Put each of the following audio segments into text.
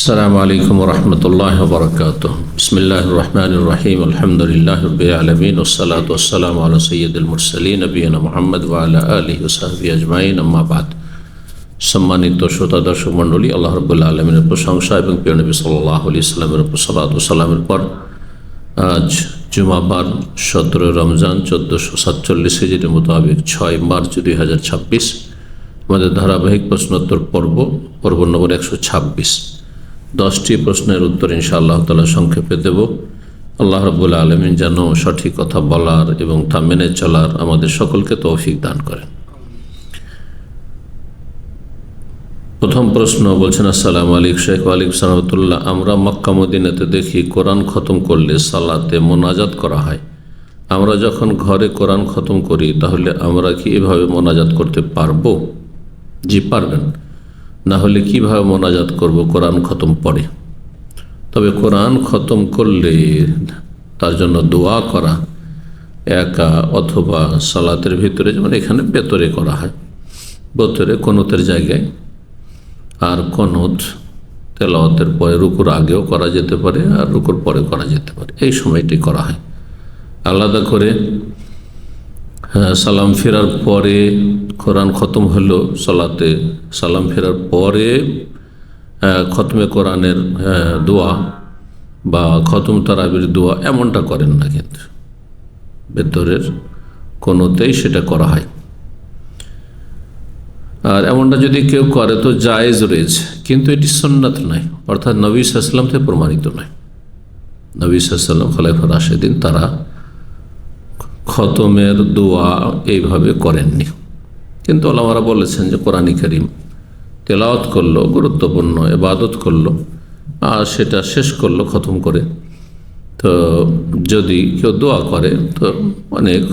السلام عليكم ورحمة الله وبركاته. بسم الله الرحمن الرحيم. الحمد لله رب العالمين والصلاة والسلام على سيد المرسلين نبينا محمد وعلى آله وصحبه أجمعين. أما بعد, সম্মানিত শ্রোতা দর্শক মণ্ডলী, আল্লাহ রাব্বুল আলামিনের প্রশংসা এবং প্রিয় নবী সাল্লাল্লাহু আলাইহি ওয়াসাল্লামের উপর সালাত ও সালামের পর আজ জুমাবার 17 রমজান 1447 হিজরি মোতাবেক 6 মার্চ 2026 আমাদের ধারাবাহিক প্রশ্নোত্তর পর্ব নম্বর 126। 10টি প্রশ্নের উত্তর ইনশাআল্লাহ তাআলা সংক্ষেপে দেব। আল্লাহ রাব্বুল আলামিন যেন সঠিক কথা বলার এবং তা মেনে চলার আমাদের সকলকে তৌফিক দান করেন। প্রথম প্রশ্ন বলছেন, আসসালামু আলাইকুম শেখ। ওয়ালাইকুম আসসালাম ওয়া রাহমাতুল্লাহ। আমরা মক্কা মদিনাতে দেখি কোরআন খতম করলে সালাতে মোনাজাত করা হয়। আমরা যখন ঘরে কোরআন খতম করি তাহলে আমরা কি এভাবে মোনাজাত করতে পারবো? জি, পারবেন। না হলে কিভাবে মোনাজাত করব কোরআন খতম পড়ে? তবে কোরআন খতম করলে তার জন্য দোয়া করা একা অথবা সালাতের ভিতরে, যেমন এখানে বেতরে করা হয়, বেতরে কোনতের জায়গায়, আর কোনত তেলাওয়াতের পরে রুকুর আগেও করা যেতে পারে আর রুকুর পরে করা যেতে পারে, এই সময়টি করা হয়। আলাদা করে সালাম ফেরার পরে কোরআন খতম হলো, সালাতে সালাম ফেরার পরে খতমে কোরআনের দোয়া বা খতম তারাবির দোয়া এমনটা করেন না, কিন্তু ভেতরের কোনোতেই সেটা করা হয়। আর এমনটা যদি কেউ করে তো জায়েজ রয়েছে, কিন্তু এটি সুন্নাত নয়, অর্থাৎ নবী সাল্লাল্লাহু আলাইহি ওয়াসাল্লাম থেকে প্রমাণিত নয়। নবী সাল্লাল্লাহু আলাইহি ওয়াসাল্লাম খোলাফায়ে রাশিদিন তারা খতমের দোয়া এইভাবে করেননি, কিন্তু ওলামারা বলেছেন যে কোরআন কারীম তেলাওয়াত করলো, গুরুত্বপূর্ণ ইবাদত করলো, আর সেটা শেষ করলো খতম করে, তো যদি কেউ দোয়া করে তো অনেক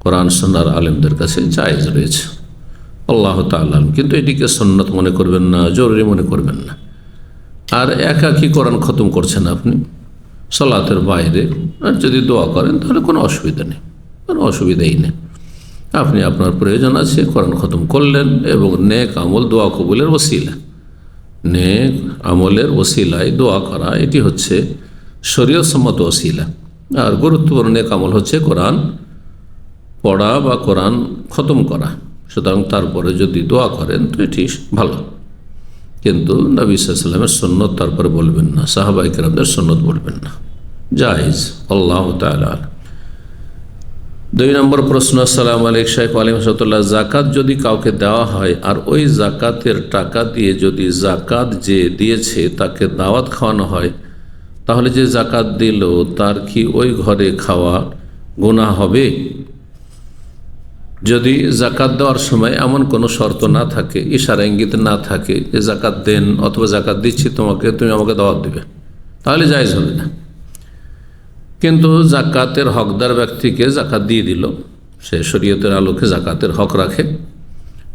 কোরআন সুন্নাহর আলেমদের কাছে জায়েজ রয়েছে, আল্লাহ তাআলা। কিন্তু এটিকে সুন্নাত মনে করবেন না, জরুরি মনে করবেন না। আর একাকী কোরআন খতম করছেন আপনি সালাতের বাইরে, আর যদি দোয়া করেন তাহলে কোনো অসুবিধা নেই, কোনো অসুবিধাই নেই। আপনি আপনার প্রয়োজন আছে কোরআন খতম করলেন, এবং নেক আমল দোয়া কবুলের ওসিলা, নেক আমলের ওসিলায় দোয়া করা, এটি হচ্ছে শরীয়ত সম্মত ওসিলা। আর গুরুত্বপূর্ণ নেক আমল হচ্ছে কোরআন পড়া বা কোরআন খতম করা। সুতরাং তারপরে যদি দোয়া করেন তো এটি ভালো, কিন্তু নবী সাল্লাল্লাহু আলাইহি ওয়াসাল্লামের সুন্নত তারপরে বলবেন না, সাহাবায়ে কেরামদের সুন্নত বলবেন না, জায়েজ। আল্লাহু তাআলা। 2 নম্বর প্রশ্ন, আসসালামু আলাইকুম শেখ। ওয়ালাইকুম আসসালাম। যাকাত যদি কাউকে দেওয়া হয় আর ওই যাকাতের টাকা দিয়ে যদি যাকাত যে দিয়েছে তাকে দাওয়াত খাওয়ানো হয়, তাহলে যে যাকাত দিল তার কি ওই ঘরে খাওয়া গুনাহ হবে? যদি যাকাত দেওয়ার সময় এমন কোনো শর্ত না থাকে, ইশারা ইঙ্গিত না থাকে যে যাকাত দেন অথবা যাকাত দিচ্ছি তোমাকে, তুমি আমাকে দাওয়াত দিবে, তাহলে জায়েজ হবে না। কিন্তু যাকাতের হকদার ব্যক্তিকে যাকাত দিয়ে দিল, সে শরীয়তের আলোকে যাকাতের হক রাখে,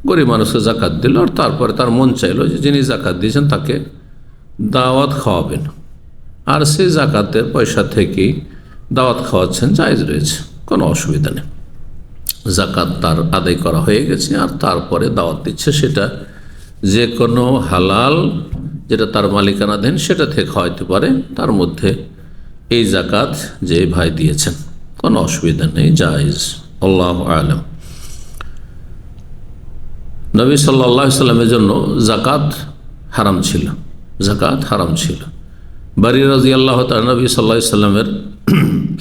গরিব মানুষকে যাকাত দিল, আর তারপরে তার মন চাইল যে যিনি যাকাত দিয়েছেন তাকে দাওয়াত খাওয়াবেন, আর সেই যাকাতের পয়সা থেকেই দাওয়াত খাওয়াচ্ছেন, জায়েজ রয়েছে, কোনো অসুবিধা নেই। যাকাত তার আদায় করা হয়ে গেছে আর তারপরে দাওয়াত দিচ্ছে, সেটা যে কোনো হালাল যেটা তার মালিকানাধীন সেটা থেকে খাওয়াইতে পারে, তার মধ্যে এই যাকাত যে ভাই দিয়েছেন কোনো অসুবিধা নেই, জায়েজ। আল্লাহু আ'লাম। নবী সাল্লাল্লাহু আলাইহি ওয়াসাল্লামের জন্য যাকাত হারাম ছিল, যাকাত হারাম ছিল। বারিরা রাদিয়াল্লাহু তাআলা নবী সাল্লাল্লাহু আলাইহি ওয়াসাল্লামের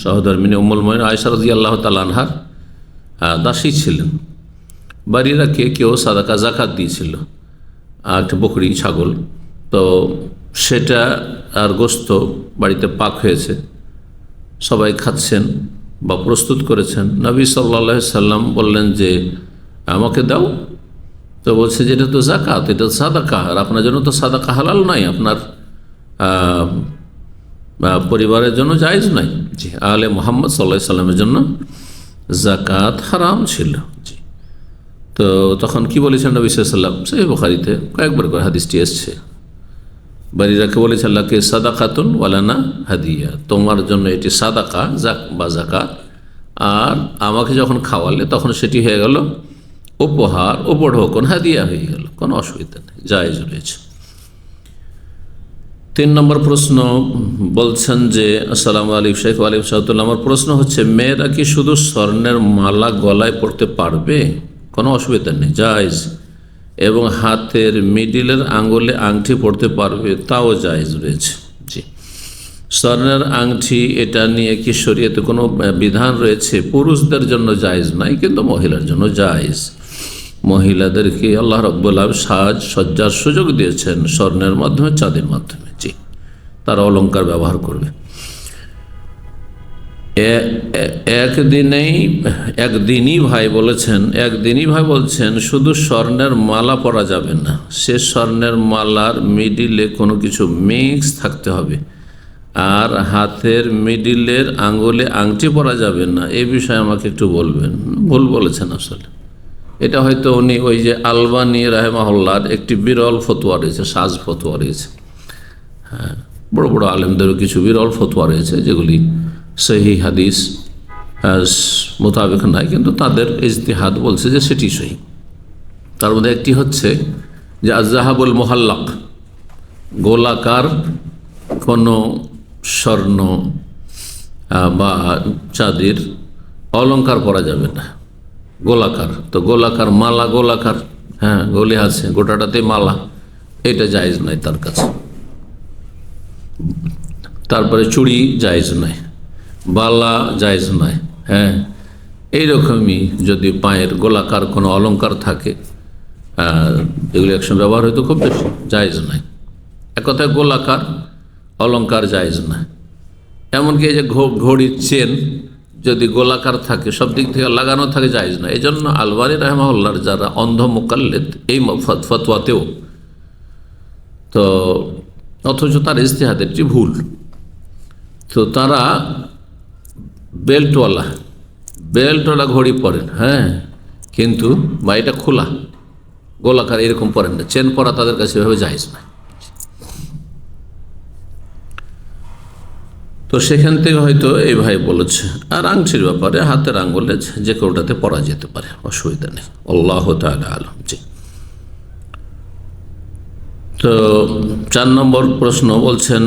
সহধর্মিনী উম্মুল মুমিনিন আয়েশা রাদিয়াল্লাহু তাআলা আনহার দাসী ছিলেন। বারিরাকে কেউ সাদাকা যাকাত দিয়েছিল, একটা বকরি ছাগল, তো সেটা আর গোস্ত বাড়িতে পাক হয়েছে, সবাই খাচ্ছেন বা প্রস্তুত করেছেন। নবী সাল্লাল্লাহু আলাইহি সাল্লাম বললেন যে আমাকে দাও, তো বলছে যে এটা তো যাকাত, এটা সাদাকা, আর আপনার জন্য তো সাদাকা হালাল নয়, আপনার পরিবারের জন্য জায়েজ নয়। জি, আলে মুহাম্মদ সাল্লাল্লাহু আলাইহি সাল্লামের জন্য যাকাত হারাম ছিল। জি, তো তখন কি বলেছেন নবী সাল্লাল্লাহু আলাইহি সাল্লাম? সহিহ বুখারীতে কয়েকবার করে হাদিসটি এসছে। বারিরাকে বলেছে আল্লাহকে সাদাকাতুন ওয়ালানা হাদিয়া, তোমার জন্য এটি সাদাকা বা যাকাত, আর আমাকে যখন খাওয়ালে তখন সেটি হয়ে গেল উপহার, উপঢৌকন, হাদিয়া হয়ে গেল, কোনো অসুবিধা নেই, জায়েজ রয়েছে। তিন নম্বর প্রশ্ন বলছেন যে আসসালামু আলাইকুম শেখ ওয়ালাইকুম সালাম, আমার প্রশ্ন হচ্ছে মেয়েরা কি শুধু স্বর্ণের মালা গলায় পড়তে পারবে? কোনো অসুবিধা নেই, জায়েজ। এবং হাতের মিডিলের আঙ্গুলে আংটি পড়তে পারবে, তাও জায়েজ রয়েছে। জি, স্বর্ণের আংটি এটা নিয়ে কি শরীয়তে কোনো বিধান রয়েছে? পুরুষদের জন্য জায়েজ নাই, কিন্তু মহিলার জন্য জায়েজ। মহিলাদেরকে আল্লাহ রাব্বুল আলামিন সাজ সজ্জার সুযোগ দিয়েছেন স্বর্ণের মাধ্যমে, চাঁদের মাধ্যমে। জি, তারা অলংকার ব্যবহার করবে। একদিনই ভাই বলছেন শুধু স্বর্ণের মালা পরা যাবে না, সে স্বর্ণের মালার মিডিলে কোনো কিছু মিক্স থাকতে হবে, আর হাতের মিডিলের আঙ্গুলে আংটি পরা যাবে না। এই বিষয়ে আমাকে একটু বলবেন। ভুল বলেছেন আসলে। এটা হয়তো উনি ওই যে আলবানী রাহেমাহুল্লাহর একটি বিরল ফতোয়া রয়েছে, সাজ ফতোয়া রয়েছে। হ্যাঁ, বড় বড় আলেমদেরও কিছু বিরল ফতোয়া রয়েছে যেগুলি সহি হাদিস মোতাবেক নয়, কিন্তু তাদের ইজতিহাদ বলছে যে সেটি সহি। তার মধ্যে একটি হচ্ছে যে আযহাবুল মুহাল্লাক, গোলাকার কোনো স্বর্ণ বা চাঁদির অলংকার পরা যাবে না। গোলাকার তো গোলাকার মালা, গোলাকার হ্যাঁ গলি আছে, গোটাটাতে মালা, এটা জায়েজ নাই তার কাছে। তারপরে চুড়ি জায়েজ নাই, বালা জায়েজ নাই। হ্যাঁ, এইরকমই যদি পায়ের গোলাকার কোনো অলংকার থাকে, এগুলি একসঙ্গে ব্যবহার হয়তো খুব বেশি, জায়েজ নাই। এক কথায় গোলাকার অলংকার জায়েজ না। এমনকি এই যে ঘড়ির চেন যদি গোলাকার থাকে, সব দিক থেকে লাগানো থাকে, জায়েজ না। এই জন্য আলবানী রাহমাহুল্লাহর যারা অন্ধ মুকাল্লিদ এই ফতোয়াতেও তো, অথচ তার ইজতিহাদেরটি ভুল, তো তারা বেল্টওয়ালা ঘড়ি পরেন। হ্যাঁ, কিন্তু বা এটা খোলা গোলাকার এরকম পরেন না, চেন পরা তাদের কাছে এভাবে জায়েজ না। তো সেখান থেকে হয়তো এই ভাই বলেছে। আর আংটির ব্যাপারে হাতের আঙ্গুলে যে কোটাতে পরা যেতে পারে, অসুবিধা নেই। আল্লাহু তাআলা আলম। জি, তো 4 নম্বর প্রশ্ন বলছেন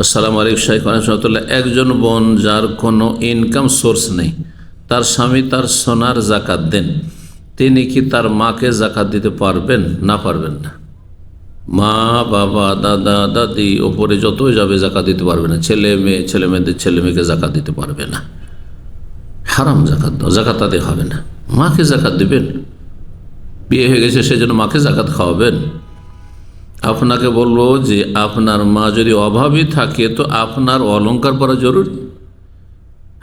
আসসালামু আলাইকুম শাইখ রাহমাতুল্লাহ, একজন বোন যার কোনো ইনকাম সোর্স নেই, তার স্বামী তার সোনার জাকাত দেন, তিনি কি তার মাকে জাকাত দিতে পারবেন? না, পারবেন না। মা বাবা দাদা দাদি ওপরে যতই যাবে জাকাত দিতে পারবে না। ছেলে মেয়েদের ছেলে মেয়েকে জাকাত দিতে পারবে না, হারাম জাকাত দাও, জাকাত তাদের হবে না। মাকে জাকাত দিবেন? বিয়ে হয়ে গেছে সেজন্য মাকে জাকাত খাওয়াবেন? আপনাকে বলবো যে আপনার মা যদি অভাবী থাকে তো আপনার অলংকার পরা জরুরি?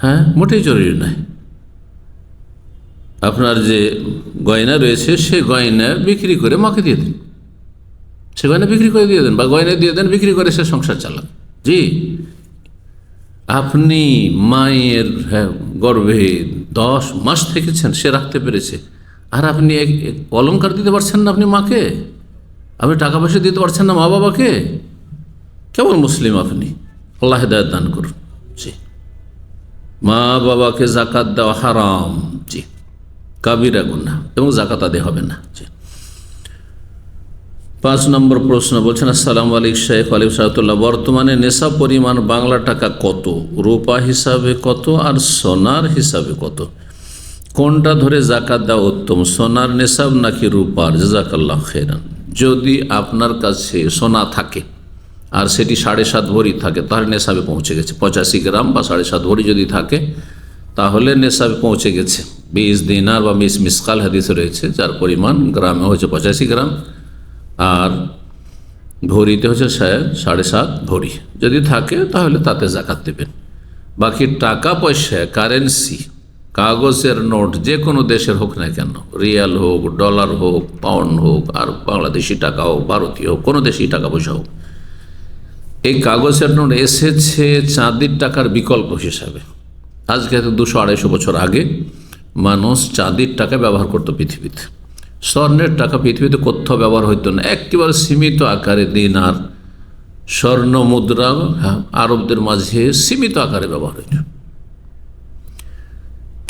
হ্যাঁ, মোটেই জরুরি নয়। আপনার যে গয়না রয়েছে সে গয়না বিক্রি করে মাকে দিয়ে দিন, সে গয়না বিক্রি করে দিয়ে দেন, বা গয়না দিয়ে দেন, বিক্রি করে সে সংসার চালান। জি, আপনি মায়ের গর্ভে 10 মাস থেকেছেন, সে রাখতে পেরেছে, আর আপনি অলংকার দিতে পারছেন না আপনি মাকে, আপনি টাকা পয়সা দিতে পারছেন না মা বাবাকে, কেমন মুসলিম আপনি? আল্লাহ হেদায়েত দান করুন। জি, মা বাবাকে জাকাত দেওয়া হারাম। জি, কাবিরা গুনাহ, এবং জাকাত আদায় হবে না। জি, 5 নম্বর প্রশ্ন বলছেন আসসালামু আলাইকুম শেখ ওয়ালাইকুম সালাম, বর্তমানে নেশাব পরিমাণ বাংলা টাকা কত, রূপা হিসাবে কত, আর সোনার হিসাবে কত? কোনটা ধরে জাকাত দেওয়া উত্তম, সোনার নেশাব নাকি রূপার? জাযাকাল্লাহ খাইরান। যদি আপনার কাছে সোনা থাকে আর সেটি 7.5 ভরি থাকে, তাহলে নেশাবে পৌঁছে গেছে। 85 গ্রাম বা 7.5 ভরি যদি থাকে তাহলে নেশাবে পৌঁছে গেছে। 20 দিনার বা 20 মিসকাল হাদিসে রয়েছে, যার পরিমাণ গ্রামে হচ্ছে 85 গ্রাম, আর ভরিতে হচ্ছে 7.5 ভরি। যদি থাকে তাহলে তাতে জাকাত দেবেন। বাকি টাকা পয়সা, কারেন্সি, কাগজের নোট, যে কোনো দেশের হোক না কেন, রিয়াল হোক, ডলার হোক, পাউন্ড হোক, আর বাংলাদেশি টাকা হোক, ভারতীয় হোক, কোনো দেশি টাকা পয়সা হোক, এই কাগজের নোট এসেছে চাঁদির টাকার বিকল্প হিসাবে। আজকে 200-250 বছর আগে মানুষ চাঁদির টাকা ব্যবহার করতো পৃথিবীতে। স্বর্ণের টাকা পৃথিবীতে কোথাও ব্যবহার হইতো না, একেবারে সীমিত আকারে দিনার, স্বর্ণ মুদ্রা আরবদের মাঝে সীমিত আকারে ব্যবহার হইত।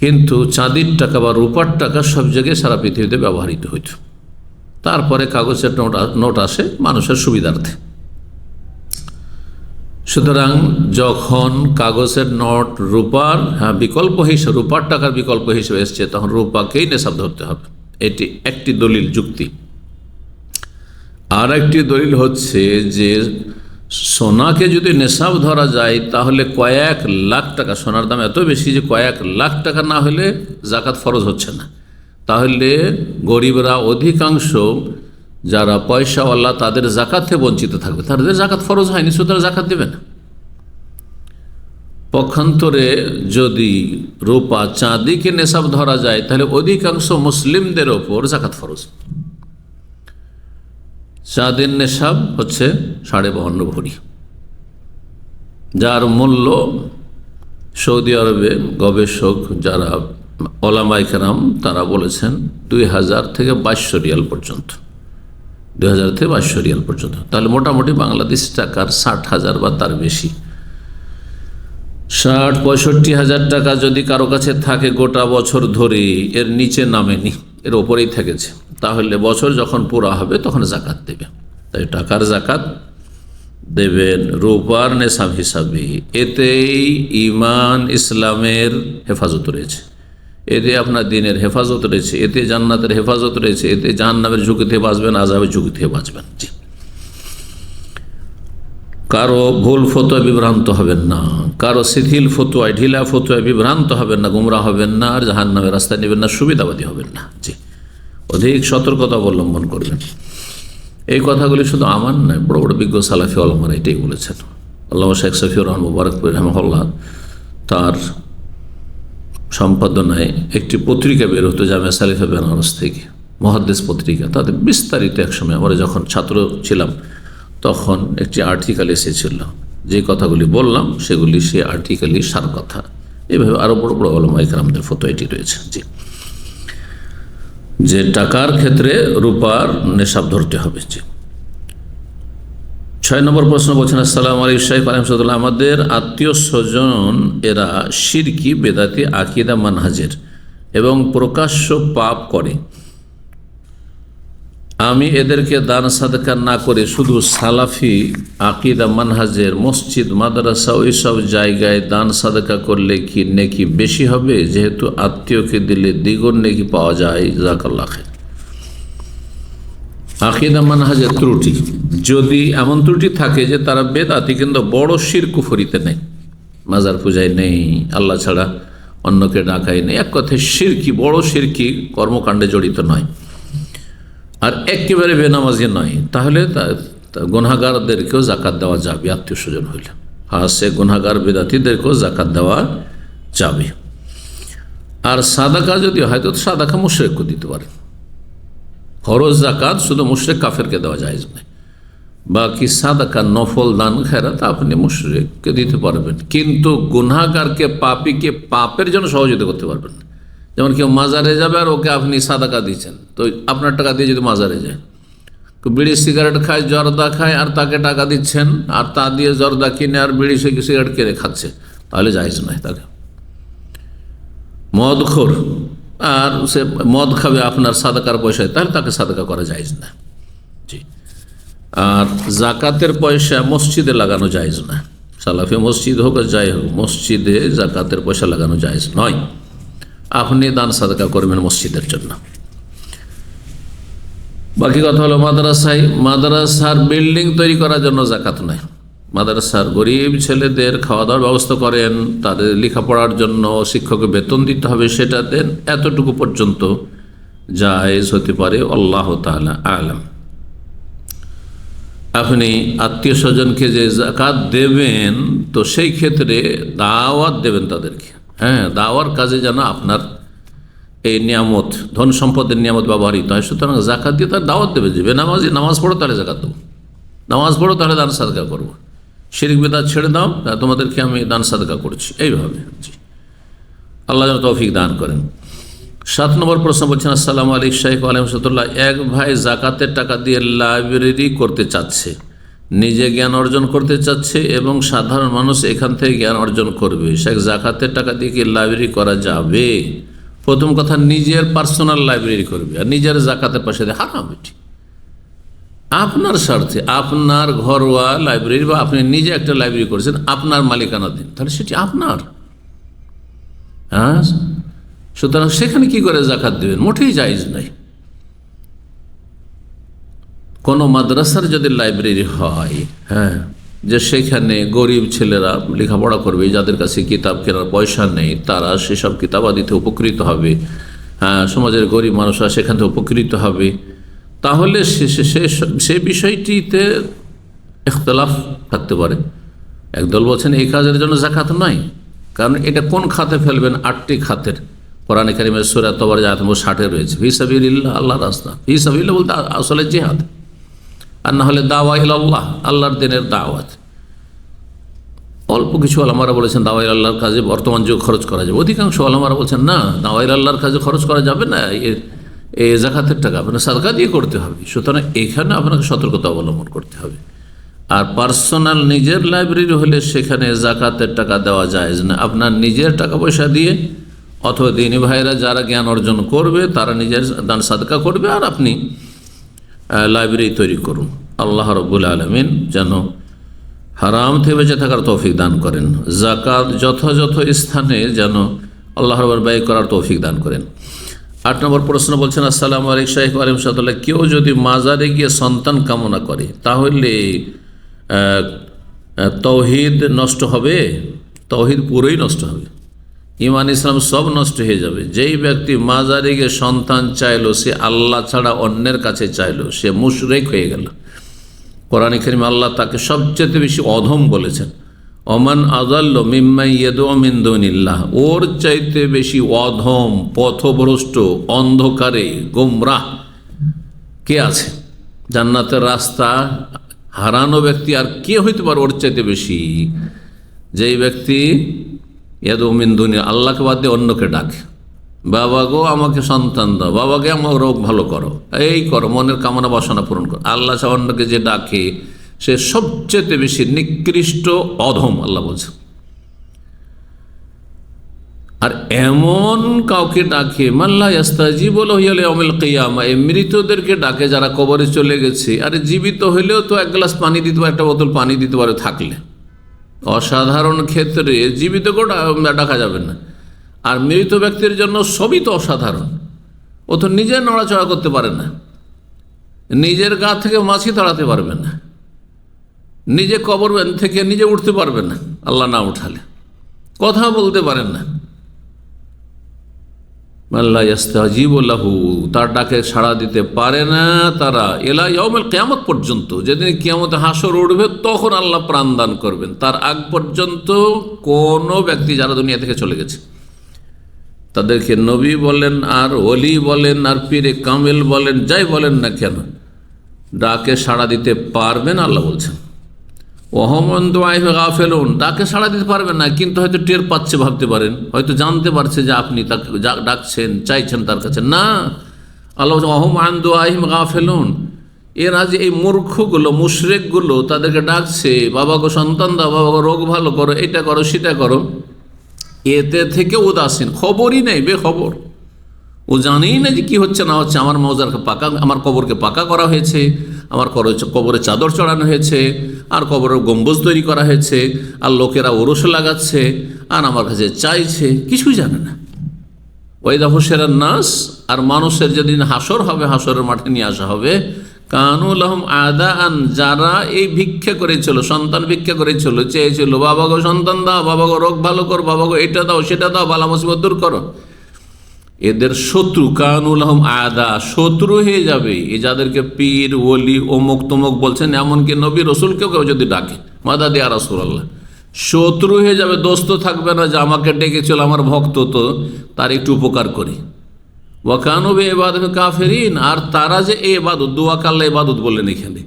কিন্তু চাঁদির টাকা বা রূপার টাকা সব জায়গায় সারা পৃথিবীতে ব্যবহৃত হইত। তারপরে কাগজের নোট আসে মানুষের সুবিধার্থে। সুতরাং যখন কাগজের নোট রূপার বিকল্প হিসেবে, রূপার টাকার বিকল্প হিসেবে এসছে, তখন রূপাকেই নেশাব ধরতে হবে। এটি একটি দলিল, যুক্তি। আর একটি দলিল হচ্ছে যে সোনাকে যদি নেশাব ধরা যায় তাহলে কয়েক লাখ টাকা, সোনার দাম এত বেশি যে কয়েক লাখ টাকা না হলে জাকাত ফরজ হচ্ছে না। তাহলে গরিবরা, অধিকাংশ যারা পয়সাওয়ালা, তাদের জাকাত থেকে বঞ্চিত থাকবে, তাদের জাকাত ফরজ হয়নি, সুতরাং জাকাত দেবে না। পক্ষান্তরে যদি রূপা, চাঁদিকে নেশাব ধরা যায় তাহলে অধিকাংশ মুসলিমদের ওপর জাকাত ফরজ। চাঁদের নেশাব হচ্ছে 52.5 ভরি, যার মূল্য সৌদি আরবে গবেষক যারা ওলামায়ে কেরাম তারা বলেছেন 2000 থেকে 2200 রিয়াল পর্যন্ত, 2000 থেকে 2200 রিয়াল পর্যন্ত। তাহলে মোটামুটি বাংলাদেশ টাকার 60,000 বা তার বেশি, 60-65 হাজার টাকা যদি কারো কাছে থাকে গোটা বছর ধরে, এর নিচে নামেনি, এর ওপরেই থেকেছে, তাহলে বছর যখন পুরা হবে তখন জাকাত দেবে। তাই টাকার জাকাত দেবেন রূপার নেশাব হিসাবে। এতেই ঈমান ইসলামের হেফাজত রয়েছে, এতে আপনার দিনের হেফাজত রয়েছে, এতে জান্নাতের হেফাজত রয়েছে, এতে জাহান্নামের ঝুঁকি থেকে বাঁচবেন, আযাবের ঝুঁকি থেকে বাঁচবেন। জি, কারো ভুল ফতোয়ায় বিভ্রান্ত হবেন না, কারো শিথিল ফতোয়ায়, ঢিলা ফতোয়ায় বিভ্রান্ত হবেন না, গুমরাহ হবেন না, আর জাহান্নামের রাস্তায় নেবেন না, সুবিধাবাদী হবেন না। জি, অধিক সতর্কতা অবলম্বন করবেন। এই কথাগুলি শুধু আমার নয়, বড় বড় বিজ্ঞ সালাফি ওলামারা এটাই বলেছেন। আল্লামা শেখ সফিউর রহমান মুবারকপুর রাহিমাহুল্লাহ, তার সম্পাদনায় একটি পত্রিকা বের হতো জামিয়া সালিফা বেনারস থেকে, মুহাদ্দিস পত্রিকা। তাদের বিস্তারিত একসময় আমরা যখন ছাত্র ছিলাম তখন একটি আর্টিকেল এসেছিল, যে কথাগুলি বললাম সেগুলি সে আর্টিকেলই সার কথা। এভাবে আরও বড় বড় ওলামায়ে কেরামদের ফতোয়া এটি রয়েছে। জি, যে টাকার ক্ষেত্রে রূপার নেশাব ধরতে হবে। জি, 6 নম্বর প্রশ্ন বলছেন, আসসালামু আলাইকুম শাইখ আলহামদুলিল্লাহ, আমাদের আত্মীয় স্বজন এরা শিরকি, বেদাতি আকিদা মানহাজের এবং প্রকাশ্য পাপ করে। আমি এদেরকে দান সাদকা না করে শুধু সালাফি আকিদা মানহাজের মসজিদ, মাদ্রাসা, ওই সব জায়গায় দান সাদকা করলে কি নেকি বেশি হবে? যেহেতু আত্মীয়কে দিলে দ্বিগুণ নেকি পাওয়া যায়। জাযাকাল্লাহ খাইর। আকিদা মানহাজের ত্রুটি, যদি এমন ত্রুটি থাকে যে তারা বেদাতি কিন্তু বড় শিরক কুফরিতে নেই, মাজার পূজায় নেই, আল্লাহ ছাড়া অন্যকে ডাকায় নেই, এক কথায় শিরকি, বড় শিরকি কর্মকাণ্ডে জড়িত নয়, আর একেবারে বেনামাজি নয়, তাহলে গুনাহগারদেরকেও জাকাত দেওয়া যাবে। আত্মীয় স্বজন হইলে সে গুনাহগার বেদাতিদেরকেও জাকাত দেওয়া যাবে। আর সাদাকা যদি হয় তো সাদাকা মুশরিককে দিতে পারে। ফরজ জাকাত শুধু মুশরিক কাফেরকে দেওয়া যায় না, বাকি সাদাকা, নফল দান, খেরাত আপনি মুশরিককে দিতে পারবেন, কিন্তু গুনাহগারকে, পাপীকে পাপের জন্য সহযোগিতা করতে পারবেন না। যেমন কেউ মাজারে যাবে আর ওকে আপনি সাদাকা দিচ্ছেন, তো আপনার টাকা দিয়ে যদি মাজারে যায়, বিড়ি সিগারেট খায়, জর্দা খায়, আর তাকে টাকা দিচ্ছেন, আর তা দিয়ে জর্দা কিনে আর বিড়ি সিগারেট কিনে খাচ্ছে, তাহলে জায়েজ নয়। তাকে মদখোর, আর সে মদ খাবে আপনার সাদাকার পয়সায়, তাহলে তাকে সাদাকা করা জায়েজ না। জি, আর জাকাতের পয়সা মসজিদে লাগানো জায়েজ না। সালাফি মসজিদ হোক আর যাই হোক, মসজিদে জাকাতের পয়সা লাগানো জায়েজ নয়। আপনি দান সাদাকা করবেন মসজিদের জন্য। বাকি কথা হলো মাদ্রাসার বিল্ডিং তৈরি করার জন্য জাকাত নয়। মাদ্রাসার গরিব ছেলেদের খাওয়া দাওয়ার ব্যবস্থা করেন, তাদের লেখাপড়ার জন্য শিক্ষককে বেতন দিতে হবে, সেটা দেন, এতটুকু পর্যন্ত জায়েজ হতে পারে। আল্লাহ তাআলা আ'লাম। আপনি আত্মীয় স্বজনকে যে জাকাত দেবেন, তো সেই ক্ষেত্রে দাওয়াত দেবেন তাদেরকে। হ্যাঁ, দাওয়ার কাজে যেন আপনার এই নিয়ামত, ধন সম্পদের নিয়ামত ব্যবহৃত হয়। সুতরাং জাকাত দিয়ে তার দাওয়াত দেবে। যে বেনামাজি নামাজ পড়ো তাহলে জাকাত দেবো, নামাজ পড়ো তাহলে দান সাদকা করবো, শিরক বিদআত ছেড়ে দাও, তোমাদেরকে আমি দান সাদকা করছি, এইভাবে। জি, আল্লাহ যেন তৌফিক দান করেন। 7 নম্বর প্রশ্ন বলছেন, আসসালামু আলাইকুম শাইখ আলহামদুলিল্লাহ, এক ভাই জাকাতের টাকা দিয়ে লাইব্রেরি করতে চাচ্ছে, নিজে জ্ঞান অর্জন করতে চাচ্ছে এবং সাধারণ মানুষ এখান থেকে জ্ঞান অর্জন করবে। শেখ, জাকাতের টাকা দিয়ে কি লাইব্রেরি করা যাবে? প্রথম কথা, নিজের পার্সোনাল লাইব্রেরি করবে, আর নিজের জাকাতের পয়সা দিয়ে হারাম। এটি আপনার স্বার্থে, আপনার ঘরোয়া লাইব্রেরি বা আপনি নিজে একটা লাইব্রেরি করেছেন, আপনার মালিকানাধীন, তাহলে সেটি আপনার। হ্যাঁ, সুতরাং সেখানে কি করে জাকাত দেবেন? মোটেই জায়েজ নাই। কোনো মাদ্রাসার যদি লাইব্রেরি হয়, হ্যাঁ, যে সেখানে গরিব ছেলেরা লেখাপড়া করবে, যাদের কাছে কিতাব কেনার পয়সা নেই, তারা সেসব কিতাবাদিতে উপকৃত হবে, হ্যাঁ, সমাজের গরিব মানুষরা সেখান থেকে উপকৃত হবে, তাহলে সে বিষয়টিতে ইখতলাফ থাকতে পারে। একদল বলছেন এই কাজের জন্য যাকাত নয়, কারণ এটা কোন খাতে ফেলবেন? 8টি খাতের কোরআনে কারিমের সূরা তওবার আয়াত নম্বর 60 রয়েছে, ফি সাবিলিল্লাহ, আল্লাহর রাস্তা। ফি সাবিলিল্লাহ বলতে আসলে জিহাদ, আর না হলে দাওয়া ইলাল্লাহ, আল্লাহর দিনের দাওয়াত। অল্প কিছু আলেমরা বলেছেন দাওয়া ইলাল্লাহর কাজে বর্তমান যুগ খরচ করা যাবে, অধিকাংশ আলেমরা বলছেন না, দাওয়া ইলাল্লাহর কাজে খরচ করা যাবে না, এই যাকাতের টাকা আপনার সাদকা দিয়ে করতে হবে। সুতরাং এখানে আপনাকে সতর্কতা অবলম্বন করতে হবে। আর পার্সোনাল নিজের লাইব্রেরি হলে সেখানে যাকাতের টাকা দেওয়া যায় না। আপনার নিজের টাকা পয়সা দিয়ে অথবা দিনী ভাইরা যারা জ্ঞান অর্জন করবে তারা নিজের দান সাদকা করবে, আর আপনি লাইব্রেরি তৈরি করুন। আল্লাহ রাব্বুল আলামিন যেন হারাম থেকে বেঁচে থাকার তৌফিক দান করেন, যাকাত যথাযথ স্থানে যেন আল্লাহ রাব্বুল ব্যয় করার তৌফিক দান করেন। 8 নম্বর প্রশ্ন বলছেন, আসসালামু আলাইকুম শাইখ ওয়া আলাইকুম সালাম, কেউ যদি মাজারে গিয়ে সন্তান কামনা করে তাহলে তৌহিদ নষ্ট হবে? তৌহিদ পুরোই নষ্ট হবে, ঈমান ইসলাম সব নষ্ট হয়ে যাবে। যেই ব্যক্তি মাজারে গিয়ে সন্তান চাইলো, সে আল্লাহ ছাড়া অন্যের কাছে চাইলো, সে মুশরিক হয়ে গেল। কোরআনে কারিমে আল্লাহ তাকে সবচেয়ে বেশি অধম বলেছেন, ওমান আযাল্লু মিম্মান ইয়াদউ মিন দুনিল্লাহ, ওর চাইতে বেশি অধম, পথভ্রষ্ট, অন্ধকারে গোমরাহ কে আছে? জান্নাতের রাস্তা হারানো ব্যক্তি আর কে হইতে পারে ওর চাইতে বেশি? যেই ব্যক্তি ইয়াদউ মিন দুনিয়া, আল্লাহকে বাদ দিয়ে অন্যকে ডাকে, বাবা গো আমাকে সন্তান দাও, বাবাকে আমার রোগ ভালো করো, এই করো, মনের কামনা বাসনা পূরণ করো। আল্লাহ ছাড়া অন্যকে যে ডাকে সে সবচেয়ে বেশি নিকৃষ্ট অধম, আল্লাহ বলছে। আর এমন কাউকে ডাকে মাল্লা ইয়াস্তাজিবু লাহু ইলা ইয়াউমিল কিয়ামা, এই মৃতদেরকে ডাকে যারা কবরে চলে গেছে। আরে জীবিত হইলেও তো এক গ্লাস পানি দিতে পারে, একটা বোতল পানি দিতে পারে থাকলে। অসাধারণ ক্ষেত্রে জীবিতকেও ডাকা যাবে না, আর মৃত ব্যক্তির জন্য সবই তো অসাধারণ। ও তো নিজে নড়াচড়া করতে পারে না, নিজের গা থেকে মাছি তাড়াতে পারবে না, নিজে কবর থেকে নিজে উঠতে পারবে না, আল্লাহ না উঠালে কথা বলতে পারেন না। আল্লাহ ইস্তাজিবু লাহু, তার ডাকে সাড়া দিতে পারে না তারা, ইলা ইয়াউমিল কিয়ামত পর্যন্ত, যেদিন কিয়ামতে হাসর উঠবে তখন আল্লাহ প্রাণ দান করবেন। তার আগ পর্যন্ত কোনো ব্যক্তি যারা দুনিয়া থেকে চলে গেছে তাদেরকে নবী বলেন আর ওলি বলেন আর পীরে কামেল বলেন, যাই বলেন না কেন, ডাকে সাড়া দিতে পারবেন। আল্লাহ বলছেন ওহমন দুআইহি গাফিলুন, ডাকে সাড়া দিতে পারবেন না, কিন্তু হয়তো টের পাচ্ছে, ভাবতে পারেন, হয়তো জানতে পারছে যে আপনি তাকে ডাকছেন, চাইছেন তার কাছে। না, আল্লাহ বলছেন ওহম আন দুআইহিম গাফিলুন, এরা যে এই মূর্খগুলো, মুশরিকগুলো তাদেরকে ডাকছে, বাবাকে সন্তান দাও, বাবাকে রোগ ভালো করো, এটা করো সেটা করো, এতে থেকে উদাসীন, খবরই নেই, বেখবর। ও জানেই না যে কি হচ্ছে না হচ্ছে। আমার মৌজারকে পাকা, আমার কবরকে পাকা করা হয়েছে, আমার কবরে চাদর চড়ানো হয়েছে, আর কবরের গম্বুজ তৈরি করা হয়েছে, আর লোকেরা ওরস লাগাচ্ছে, আর আমার কাছে চাইছে, কিছুই জানে না। ওয়াইদা হুশিরান নাস, আর মানুষের যেদিন হাসর হবে, হাসরের মাঠে নিয়ে আসা হবে, কানু লাহুম আদাআন, যারা এই ভিক্ষা করেছিল, সন্তান ভিক্ষা করেছিল, চেয়েছিল বাবাগো সন্তান দাও, বাবাগো রোগ ভালো করো, বাবাগো এটা দাও সেটা দাও, বালা মুসিবত দূর করো, এদের শত্রু, কানু লাহুম আদা, শত্রু হয়ে যাবে। এই যাদেরকে পীর ওলি অমুক তমুক বলছেন, এমনকি নবী রসুলকেও কেউ যদি ডাকে মাদাদ ইয়া রাসূলুল্লাহ, শত্রু হয়ে যাবে, দোস্ত থাকবে না যে আমাকে ডেকেছিল আমার ভক্ত, তো তার একটু উপকার করি। ওয়া কানু বিইবাদাতি কাফিরিন, আর তারা যে এই ইবাদত, দোয়া কাল্লা ইবাদত বললেন এখানে,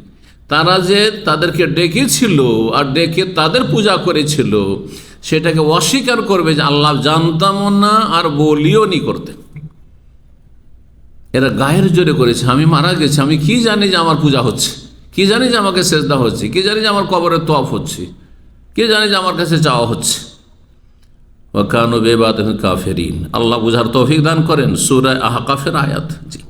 তারা যে তাদেরকে ডেকেছিল আর ডেকে তাদের পূজা করেছিল, সেটাকে অস্বীকার করবে যে আল্লাহ জানতামও না আর বলিও নি করতে। এরা গায়ের জোরে করেছে, আমি মারা গেছি, আমি কি জানি যে আমার পূজা হচ্ছে, কি জানি যে আমাকে সেজদা হচ্ছে, কি জানি যে আমার কবরের তওয়াফ হচ্ছে, কি জানি যে আমার কাছে চাওয়া হচ্ছে। ওয়া কানু বিইবাদাতি কাফিরিন, আল্লাহ বুঝার তৌফিক দান করেন। সূরা আহকাফের আয়াত। জি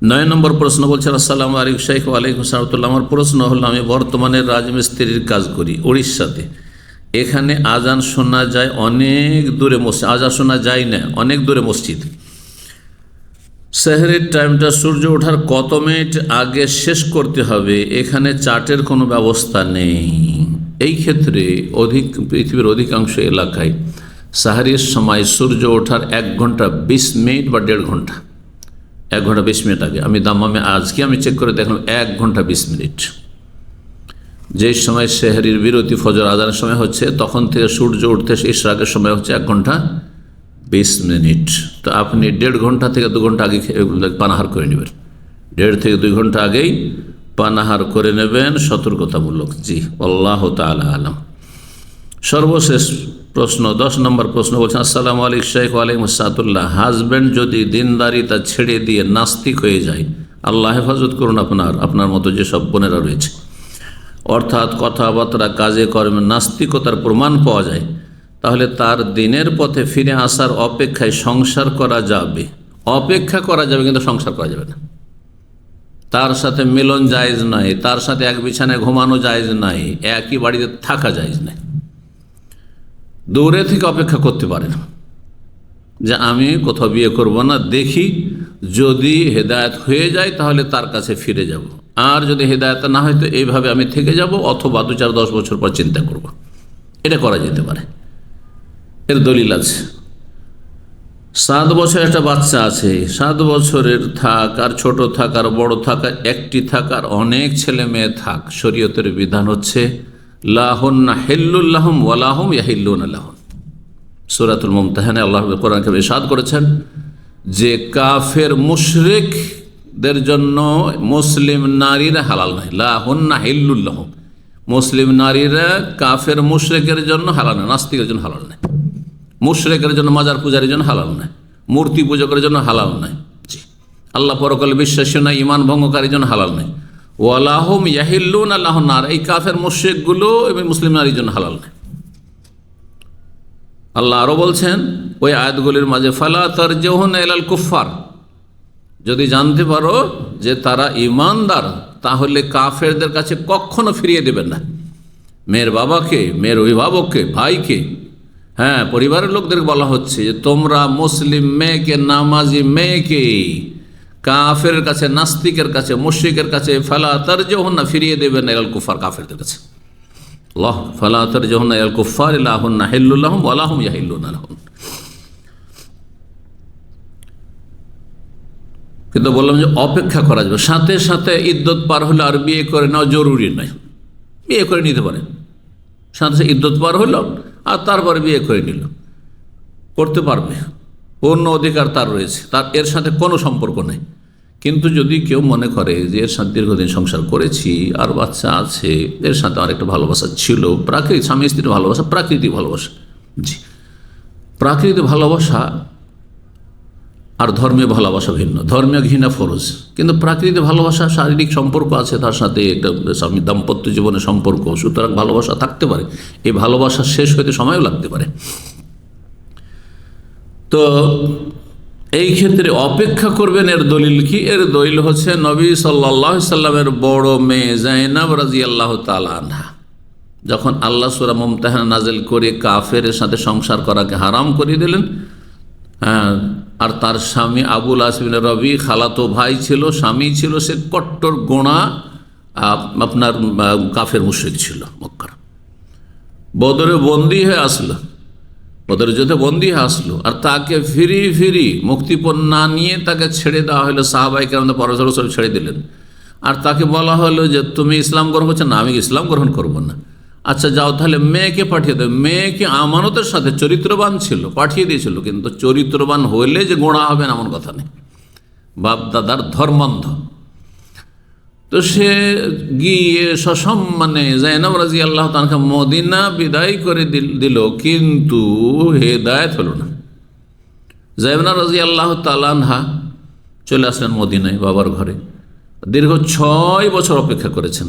9 নম্বর প্রশ্ন বলছেন, আসসালামু আলাইকুম শাইখ। ওয়ালাইকুম আসসালাম। আমার প্রশ্ন হলো, আমি বর্তমানে রাজমিস্ত্রির কাজ করি উড়িষ্যাতে। এখানে আজান শোনা যায় অনেক দূরে মসজিদ, আজান শোনা যায় না অনেক দূরে মসজিদ। সেহরির টাইমটা সূর্য ওঠার কত মিনিট আগে শেষ করতে হবে? এখানে চার্টের কোনো ব্যবস্থা নেই। এই ক্ষেত্রে পৃথিবীর অধিকাংশ এলাকায় সাহারির সময় সূর্য ওঠার 1 ঘন্টা 20 মিনিট বা 1.5 ঘন্টা, 1 ঘন্টা 20 মিনিট আগে। আমি দাম্মামে আজকে আমি চেক করে দেখলাম 1 ঘন্টা 20 মিনিট। যে সময় সেহরির বিরতি ফজর আজানের সময় হচ্ছে, তখন থেকে সূর্য উঠতে ইশরাকের সময় হচ্ছে 1 ঘন্টা 20 মিনিট। তো আপনি 1.5 ঘন্টা থেকে 2 ঘন্টা আগে পানাহার করে নেবেন। 1.5 থেকে 2 ঘন্টা আগেই পানাহার করে নেবেন, সতর্কতামূলক। জি, আল্লাহু তাআলা আলাম। সর্বশেষ প্রশ্ন, 10 নম্বর প্রশ্ন বলছেন, আসসালামু আলাইকুম শাইখ। ওয়ালাইকুম আসসালাম। হাজব্যান্ড যদি দিনদারিতা ছেড়ে দিয়ে নাস্তিক হয়ে যায়, আল্লাহ হেফাজত করুন আপনার মতো যেসব বোনেরা রয়েছে, অর্থাৎ কথাবার্তা কাজে কর্মে নাস্তিকতার প্রমাণ পাওয়া যায়, তাহলে তার দিনের পথে ফিরে আসার অপেক্ষায় সংসার করা যাবে? অপেক্ষা করা যাবে, কিন্তু সংসার করা যাবে না। তার সাথে মিলন জায়েজ নাই, তার সাথে এক বিছানায় ঘুমানো জায়েজ নাই, একই বাড়িতে থাকা জায়েজ নাই। দূরে থেকে অপেক্ষা করতে পারেন যে আমি কোথাও বিয়ে করব না, দেখি যদি হেদায়েত হয়ে যায় তাহলে তার কাছে ফিরে যাব, আর যদি হেদায়েত না হয় তো এইভাবে আমি থেকে যাব, অথবা 2-4-10 বছর পর চিন্তা করব। এটা করা যেতে পারে। এর দলিল আছে। 7 বছর একটা বাচ্চা আছে, 7 বছরের থাক আর ছোট থাক আর বড় থাক আর একটি থাক আর অনেক ছেলে মেয়ে থাক, শরীয়তের বিধান হচ্ছে লাহুন্না হিল্লুল লাহুম ওয়া লাহুম ইয়াহিল্লুনা লাহুম। সূরাতুল মুমতাহানায় আল্লাহ কোরআন কারীমে ইরশাদ করেছেন যে কাফের মুশরিকদের জন্য মুসলিম নারীরা হালাল নয়। লাহুন্না হিল্লুল লাহুম, মুসলিম নারীরা কাফের মুশরিকের জন্য হালাল নয়, নাস্তিকের জন্য হালাল নয়, মুশরিকের জন্য, মাজার পূজারীর জন্য হালাল নয়, মূর্তি পূজকের জন্য হালাল নয়। জি, আল্লাহ পরকালে বিশ্বাসী নয়, ঈমান ভঙ্গকারীর জন্য হালাল নয়। ওয়ালাহুম ইয়াহিল্লুনা লাহুন নার, এই কাফের মুশরিকগুলো এবং মুসলিম নারীর জন্য হালাল নয়। আল্লাহ আরও বলছেন ওই আয়াতগুলির মাঝে, ফালা তারজিউনা ইলাল কুফফার, যদি জানতে পারো যে তারা ঈমানদার, তাহলে কাফেরদের কাছে কখনো ফিরিয়ে দেবেন না। মেয়ের বাবাকে, মেয়ের অভিভাবককে, ভাইকে, হ্যাঁ, পরিবারের লোকদের বলা হচ্ছে যে তোমরা মুসলিম মেয়েকে, নামাজি মেয়েকে কাফের কাছে, নাস্তিকের কাছে, মুশরিকের কাছে ফালা তারজিউনা, ফিরিয়ে দেবেন না ইলাল কুফফার, কাফেরদের কাছে। আল্লাহ ফালা তারজিউনা ইলাল কুফফার লাহুন্না হিল্লুল লাহুম ওয়া লাহুম ইয়াহিল্লুনা লাহুম। কিন্তু বললাম যে অপেক্ষা করা যাবে, সাথে সাথে ইদ্যত পার হলে আর বিয়ে করে নেওয়া জরুরি নয়। বিয়ে করে নিতে পারে, সাথে সাথে ইদ্যত পার হলো আর তারপরে বিয়ে করে নিল, করতে পারবে, পূর্ণ অধিকার তার রয়েছে, তার এর সাথে কোনো সম্পর্ক নেই। কিন্তু যদি কেউ মনে করে যে এর সাথে দীর্ঘদিন সংসার করেছি আর বাচ্চা আছে, এর সাথে আর একটা ভালোবাসা ছিল, প্রাকৃতিক স্বামী স্ত্রীর ভালোবাসা, প্রাকৃতিক ভালোবাসা। জি, প্রাকৃতিক ভালোবাসা আর ধর্মীয় ভালোবাসা ভিন্ন। ধর্মীয় ঘৃণা ফরজ, কিন্তু প্রাকৃতিক ভালোবাসা শারীরিক সম্পর্ক আছে তার সাথে, একটা স্বামী দাম্পত্য জীবনের সম্পর্ক, সুতরাং ভালোবাসা থাকতে পারে। এই ভালোবাসা শেষ হইতে সময়ও লাগতে পারে। তো এই ক্ষেত্রে অপেক্ষা করবেন, এর দলিল কি? এর দলিল হচ্ছে নবী সাল্লাল্লাহু আলাইহি সাল্লামের বড় মেয়ে জাইনাব রাদিয়াল্লাহু তাআলা আনহা, যখন আল্লাহ সূরা মুমতাহানা নাযিল করে কাফের সাথে সংসার করাকে হারাম করে দিলেন, আর তার স্বামী আবুল আস বিন রবি খালাতো ভাই ছিল, স্বামী ছিল, সে কট্টর গোঁড়া আপনার কাফের মুশরিক ছিল মক্কার। বদরে বন্দী হয়ে আসলো, বদরের যুদ্ধে বন্দী হয়ে আসলো, আর তাকে ফিরি মুক্তিপণ না নিয়ে তাকে ছেড়ে দেওয়া হলো। সাহাবায়ে কেরাম পরস্পর ছেড়ে দিলেন, আর তাকে বলা হলো যে তুমি ইসলাম গ্রহণ করছো? না, আমি ইসলাম গ্রহণ করবো না। আচ্ছা যাও তাহলে মেয়েকে পাঠিয়ে দেবে। মেয়েকে আমানতের সাথে, চরিত্রবান ছিল, পাঠিয়ে দিয়েছিল, কিন্তু চরিত্রবান হইলে যে গোঁড়া হবেন এমন কথা নেই, বাপ দাদার ধর্মান্ধ। তো সে গিয়ে সসম্মানে জাইনাব রাদিয়াল্লাহু তাআলা মদিনা বিদায় করে দিল, কিন্তু হেদায়েত হলো না। জাইনাব রাদিয়াল্লাহু তাআলা আনহা চলে আসলেন মদিনায় বাবার ঘরে। দীর্ঘ 6 বছর অপেক্ষা করেছেন।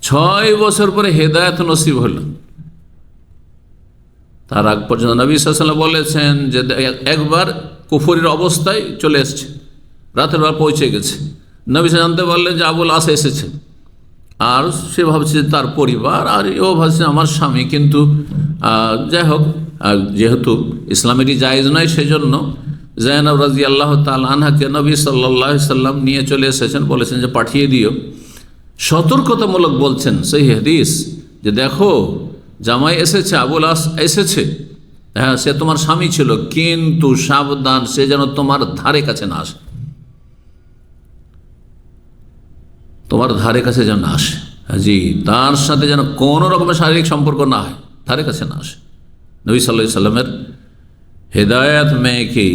6 বছর পরে হেদায়েত নসিব হল। তার আগ পর্যন্ত নবী সাল্লাল্লাহু আলাইহি ওয়াসাল্লাম বলেছেন যে একবার কুফরির অবস্থায় চলে এসছে, রাতের বেলা পৌঁছে গেছে, নবী জানতে পারলেন যে আবুল আস এসেছে, আর সে ভাবছে তার পরিবার, আর এও ভাবছে আমার স্বামী। কিন্তু যাই হোক, যেহেতু ইসলামেরই জায়েজ নয়, সেজন্য জায়নব রাদিয়াল্লাহু তাআলা আনহাকে নবী সাল্লাল্লাহু আলাইহি সাল্লাম নিয়ে চলে এসেছেন, বলেছেন যে পাঠিয়ে দিও। সতর্কতামূলক বলছেন সেই হাদিস যে দেখো জামাই এসেছে, আবুল আস এসেছে, হ্যাঁ সে তোমার স্বামী ছিল, কিন্তু সাবধান সে যেন তোমার ধারে কাছে না আসে, তোমার ধারে কাছে যেন না আসে। জি, তার সাথে যেন কোনো রকমের শারীরিক সম্পর্ক না হয়, ধারে কাছে না আসে। নবী সাল্লাল্লাহু আলাইহি সাল্লামের হেদায়েত মেয়েকে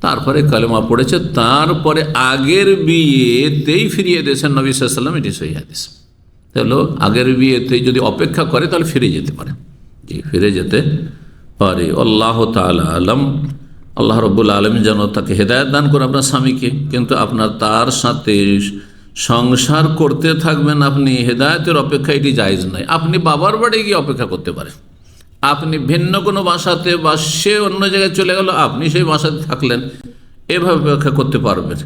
তারপরে কালেমা পড়েছে, তারপরে আগের বিয়েতেই ফিরিয়ে দিয়েছেন নবী সাল্লাল্লাহু আলাইহি সাল্লাম। এটি সহিহ হাদিস। তাহলে আগের বিয়েতেই যদি অপেক্ষা করে তাহলে ফিরে যেতে পারে, জি ফিরে যেতে পারে। আল্লাহ তাআলা আলম। আল্লাহ রাব্বুল আলামিন যেন তাকে হেদায়েত দান করে আপনার স্বামীকে, কিন্তু আপনার তার সাথে সংসার করতে থাকবেন আপনি, হেদায়েতের অপেক্ষা এটি জায়েজ নয়। আপনি বাবার বাড়ি গিয়ে অপেক্ষা করতে পারেন, আপনি ভিন্ন কোনো বাসাতে বা সে অন্য জায়গায় চলে গেল, আপনি সেই বাসাতে থাকলেন, এভাবে অপেক্ষা করতে পারবেন।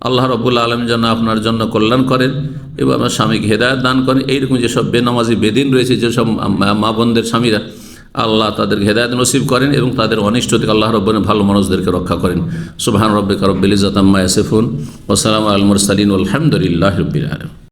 আল্লাহ রাব্বুল আলামিন যেন আপনার জন্য কল্যাণ করেন এবং আপনার স্বামীকে হেদায়েত দান করেন। এইরকম যেসব বেনামাজি বেদিন রয়েছে, যেসব মা বোনদের স্বামীরা, আল্লাহ তাদেরকে হেদায়েত নসিব করেন এবং তাদের অনিষ্ট থেকে আল্লাহ রাব্বুল ভালো মানুষদেরকে রক্ষা করেন। সুবহান রাব্বিকা রাব্বিল ইজ্জাতি আম্মা ইয়াসিফুন ওয়া সালামুন আলাল মুরসালিন ওয়ালহামদুলিল্লাহি রাব্বিল আলামিন।